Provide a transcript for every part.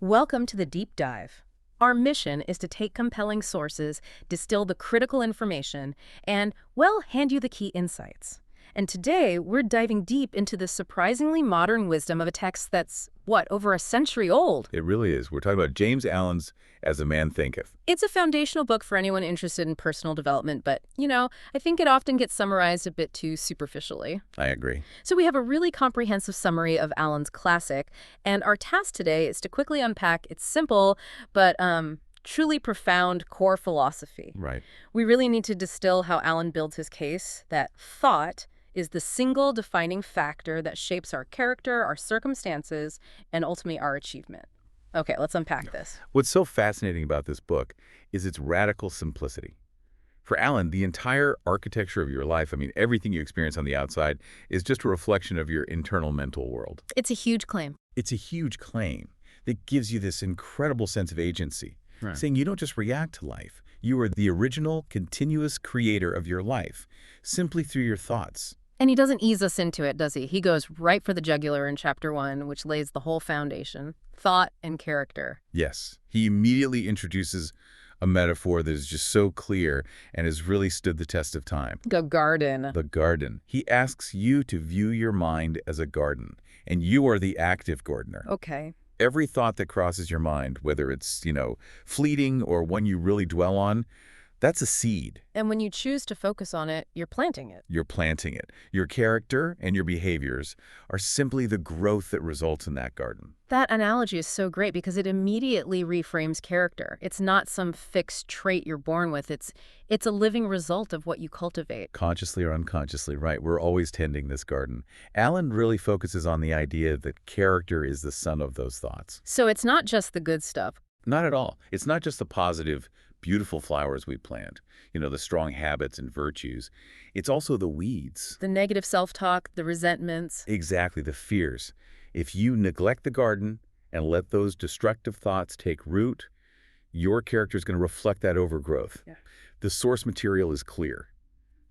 Welcome to the Deep Dive. Our mission is to take compelling sources, distill the critical information, and, well, hand you the key insights. And today, we're diving deep into the surprisingly modern wisdom of a text that's, over a century old? It really is. We're talking about James Allen's As a Man Thinketh. It's a foundational book for anyone interested in personal development, but, I think it often gets summarized a bit too superficially. I agree. So we have a really comprehensive summary of Allen's classic, and our task today is to quickly unpack its simple, but truly profound core philosophy. Right. We really need to distill how Allen builds his case that thought is the single defining factor that shapes our character, our circumstances, and ultimately our achievement. Okay, let's unpack this. What's so fascinating about this book is its radical simplicity. For Allen, the entire architecture of your life, everything you experience on the outside, is just a reflection of your internal mental world. It's a huge claim. It's a huge claim that gives you this incredible sense of agency, Right. saying you don't just react to life. You are the original, continuous creator of your life, simply through your thoughts. And he doesn't ease us into it, does he? He goes right for the jugular in Chapter 1, which lays the whole foundation, thought and character. Yes, he immediately introduces a metaphor that is just so clear and has really stood the test of time. The garden. The garden. He asks you to view your mind as a garden, and you are the active gardener. Okay. Every thought that crosses your mind, whether it's, fleeting or one you really dwell on, that's a seed. And when you choose to focus on it, you're planting it. You're planting it. Your character and your behaviors are simply the growth that results in that garden. That analogy is so great because it immediately reframes character. It's not some fixed trait you're born with. It's a living result of what you cultivate. Consciously or unconsciously, right? We're always tending this garden. Allen really focuses on the idea that character is the son of those thoughts. So it's not just the good stuff. Not at all. It's not just the positive, beautiful flowers we plant, the strong habits and virtues. It's also the weeds. The negative self-talk, the resentments. Exactly, the fears. If you neglect the garden and let those destructive thoughts take root, your character is going to reflect that overgrowth. Yeah. The source material is clear.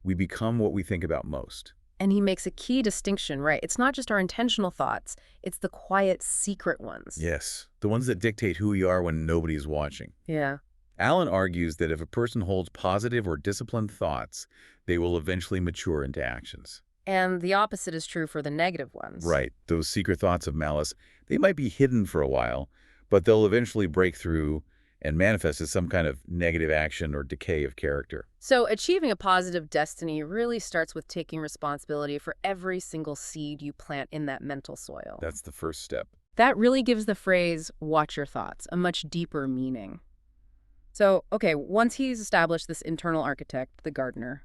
We become what we think about most. And he makes a key distinction, right? It's not just our intentional thoughts. It's the quiet, secret ones. Yes, the ones that dictate who we are when nobody's watching. Yeah. Allen argues that if a person holds positive or disciplined thoughts, they will eventually mature into actions. And the opposite is true for the negative ones. Right. Those secret thoughts of malice, they might be hidden for a while, but they'll eventually break through and manifest as some kind of negative action or decay of character. So achieving a positive destiny really starts with taking responsibility for every single seed you plant in that mental soil. That's the first step. That really gives the phrase, watch your thoughts, a much deeper meaning. So, okay, once he's established this internal architect, the gardener,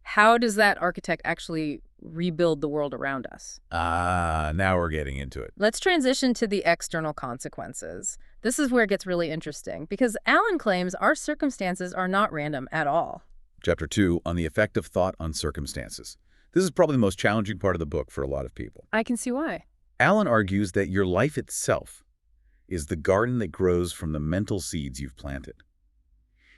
how does that architect actually rebuild the world around us? Now we're getting into it. Let's transition to the external consequences. This is where it gets really interesting, because Allen claims our circumstances are not random at all. Chapter 2, on the effect of thought on circumstances. This is probably the most challenging part of the book for a lot of people. I can see why. Allen argues that your life itself is the garden that grows from the mental seeds you've planted.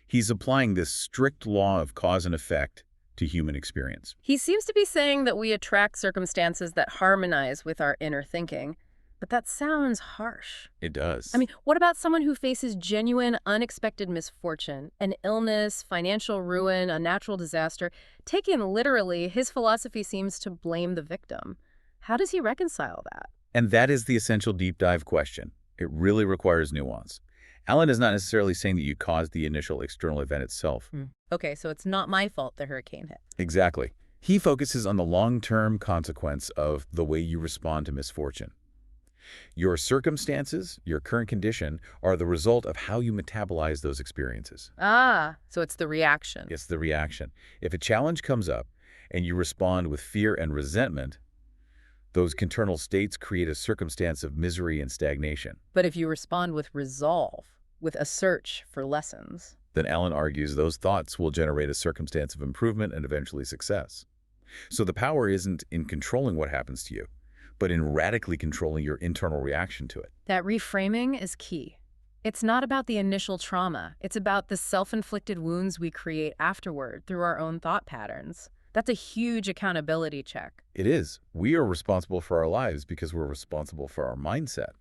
He's applying this strict law of cause and effect to human experience. He seems to be saying that we attract circumstances that harmonize with our inner thinking, but that sounds harsh. It does. What about someone who faces genuine, unexpected misfortune, an illness, financial ruin, a natural disaster? Taken literally, his philosophy seems to blame the victim. How does he reconcile that? And that is the essential deep dive question. It really requires nuance. Allen is not necessarily saying that you caused the initial external event itself. Okay, so it's not my fault the hurricane hit. Exactly. He focuses on the long-term consequence of the way you respond to misfortune. Your circumstances, your current condition, are the result of how you metabolize those experiences. So it's the reaction. It's the reaction. If a challenge comes up and you respond with fear and resentment, those internal states create a circumstance of misery and stagnation. But if you respond with resolve, with a search for lessons, then Allen argues those thoughts will generate a circumstance of improvement and eventually success. So the power isn't in controlling what happens to you, but in radically controlling your internal reaction to it. that reframing is key. It's not about the initial trauma. It's about the self-inflicted wounds we create afterward through our own thought patterns. That's a huge accountability check. It is. We are responsible for our lives because we're responsible for our mindset.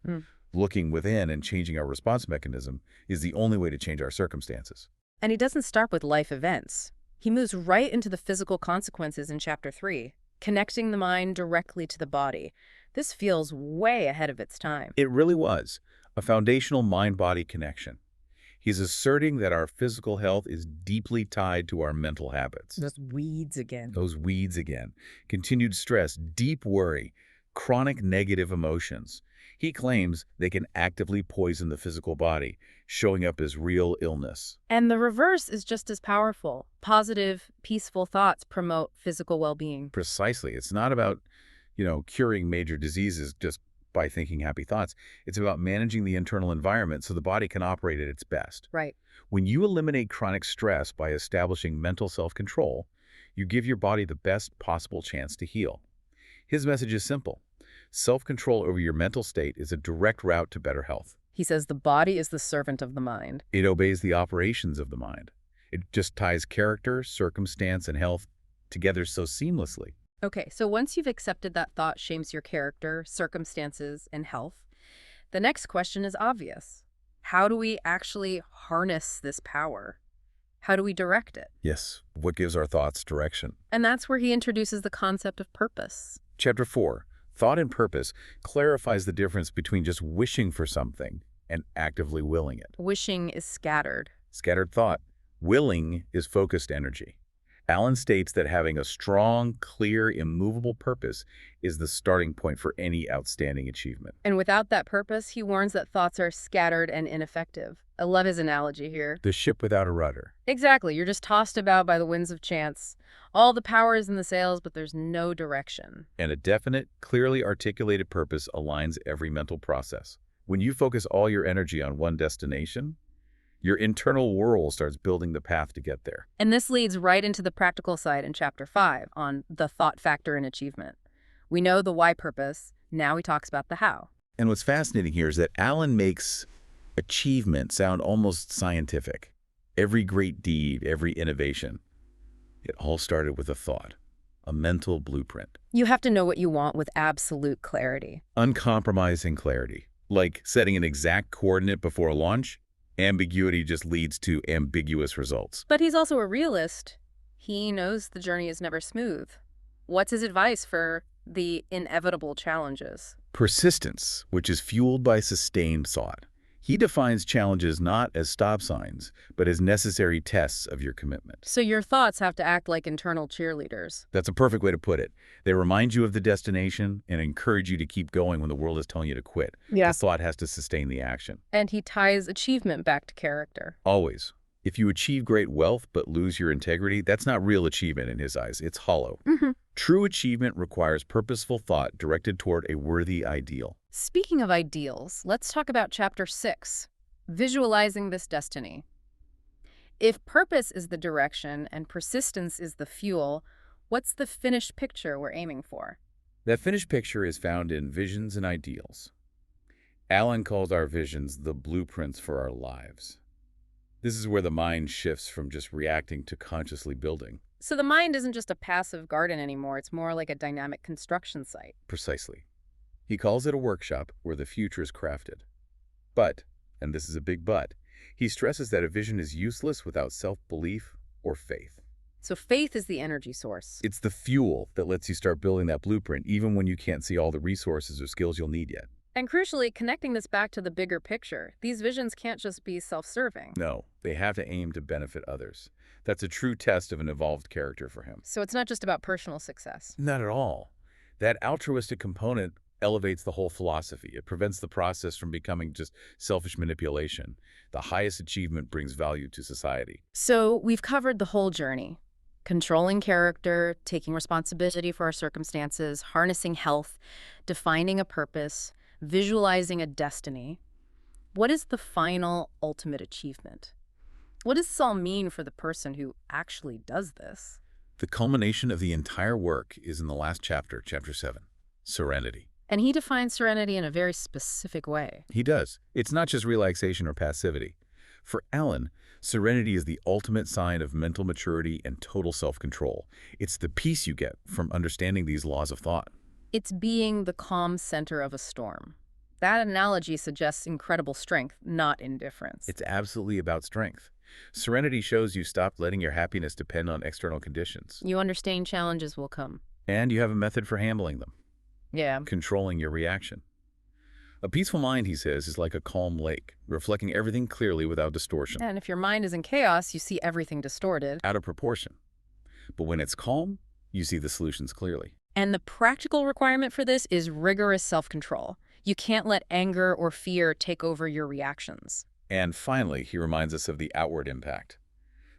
Looking within and changing our response mechanism is the only way to change our circumstances. And he doesn't start with life events. He moves right into the physical consequences in Chapter 3, connecting the mind directly to the body. This feels way ahead of its time. It really was a foundational mind-body connection. He's asserting that our physical health is deeply tied to our mental habits. Those weeds again. Those weeds again. Continued stress, deep worry, chronic negative emotions. He claims they can actively poison the physical body, showing up as real illness. And the reverse is just as powerful. Positive, peaceful thoughts promote physical well-being. Precisely. It's not about, curing major diseases just by thinking happy thoughts. It's about managing the internal environment so the body can operate at its best. Right. When you eliminate chronic stress by establishing mental self-control, you give your body the best possible chance to heal. His message is simple. Self-control over your mental state is a direct route to better health. He says the body is the servant of the mind. It obeys the operations of the mind. It just ties character, circumstance, and health together so seamlessly. Okay, so once you've accepted that thought shames your character, circumstances, and health, the next question is obvious. How do we actually harness this power? How do we direct it? Yes, what gives our thoughts direction? And that's where he introduces the concept of purpose. Chapter 4, Thought and Purpose, clarifies the difference between just wishing for something and actively willing it. Wishing is scattered. Scattered thought. Willing is focused energy. Allen states that having a strong, clear, immovable purpose is the starting point for any outstanding achievement. And without that purpose, he warns that thoughts are scattered and ineffective. I love his analogy here. The ship without a rudder. Exactly. You're just tossed about by the winds of chance. All the power is in the sails, but there's no direction. And a definite, clearly articulated purpose aligns every mental process. When you focus all your energy on one destination, your internal whirl starts building the path to get there. And this leads right into the practical side in Chapter 5 on the thought factor in achievement. We know the why purpose. Now he talks about the how. And what's fascinating here is that Allen makes achievement sound almost scientific. Every great deed, every innovation, it all started with a thought, a mental blueprint. You have to know what you want with absolute clarity. Uncompromising clarity. Like setting an exact coordinate before launch, ambiguity just leads to ambiguous results. But he's also a realist. He knows the journey is never smooth. What's his advice for the inevitable challenges? Persistence, which is fueled by sustained thought. He defines challenges not as stop signs, but as necessary tests of your commitment. So your thoughts have to act like internal cheerleaders. That's a perfect way to put it. They remind you of the destination and encourage you to keep going when the world is telling you to quit. Yeah. The thought has to sustain the action. And he ties achievement back to character. Always. If you achieve great wealth but lose your integrity, that's not real achievement in his eyes. It's hollow. True achievement requires purposeful thought directed toward a worthy ideal. Speaking of ideals, let's talk about Chapter 6, visualizing this destiny. If purpose is the direction and persistence is the fuel, what's the finished picture we're aiming for? That finished picture is found in visions and ideals. Allen calls our visions the blueprints for our lives. This is where the mind shifts from just reacting to consciously building. So the mind isn't just a passive garden anymore, it's more like a dynamic construction site. Precisely. He calls it a workshop where the future is crafted. But, and this is a big but, he stresses that a vision is useless without self-belief or faith. So faith is the energy source. It's the fuel that lets you start building that blueprint even when you can't see all the resources or skills you'll need yet. And crucially, connecting this back to the bigger picture, these visions can't just be self-serving. No, they have to aim to benefit others. That's a true test of an evolved character for him. So it's not just about personal success. Not at all. That altruistic component elevates the whole philosophy. It prevents the process from becoming just selfish manipulation. The highest achievement brings value to society. So we've covered the whole journey. Controlling character, taking responsibility for our circumstances, harnessing health, defining a purpose, visualizing a destiny. What is the final, ultimate achievement? What does this all mean for the person who actually does this? The culmination of the entire work is in the last chapter, Chapter 7, Serenity. And he defines serenity in a very specific way. He does. It's not just relaxation or passivity. For Allen, serenity is the ultimate sign of mental maturity and total self-control. It's the peace you get from understanding these laws of thought. It's being the calm center of a storm. That analogy suggests incredible strength, not indifference. It's absolutely about strength. Serenity shows you stopped letting your happiness depend on external conditions. You understand challenges will come. And you have a method for handling them, Yeah. controlling your reaction. A peaceful mind, he says, is like a calm lake, reflecting everything clearly without distortion, And if your mind is in chaos, you see everything distorted. out of proportion. But when it's calm, you see the solutions clearly. And the practical requirement for this is rigorous self-control. You can't let anger or fear take over your reactions. And finally, he reminds us of the outward impact.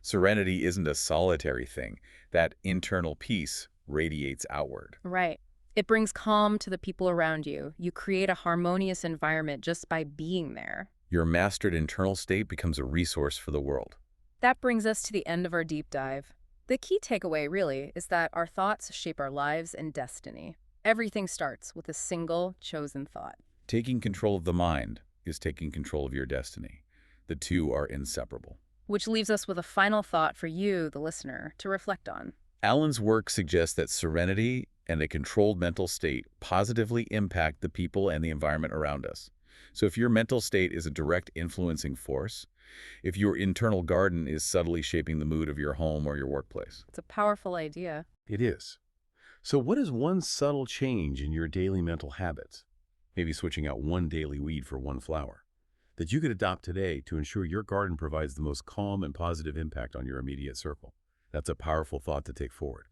Serenity isn't a solitary thing. That internal peace radiates outward. Right. It brings calm to the people around you. You create a harmonious environment just by being there. Your mastered internal state becomes a resource for the world. That brings us to the end of our deep dive. The key takeaway, really, is that our thoughts shape our lives and destiny. Everything starts with a single, chosen thought. Taking control of the mind is taking control of your destiny. The two are inseparable. Which leaves us with a final thought for you, the listener, to reflect on. Allen's work suggests that serenity and a controlled mental state positively impact the people and the environment around us. So if your mental state is a direct influencing force, if your internal garden is subtly shaping the mood of your home or your workplace. It's a powerful idea. It is. So what is one subtle change in your daily mental habits, maybe switching out one daily weed for one flower, that you could adopt today to ensure your garden provides the most calm and positive impact on your immediate circle? That's a powerful thought to take forward.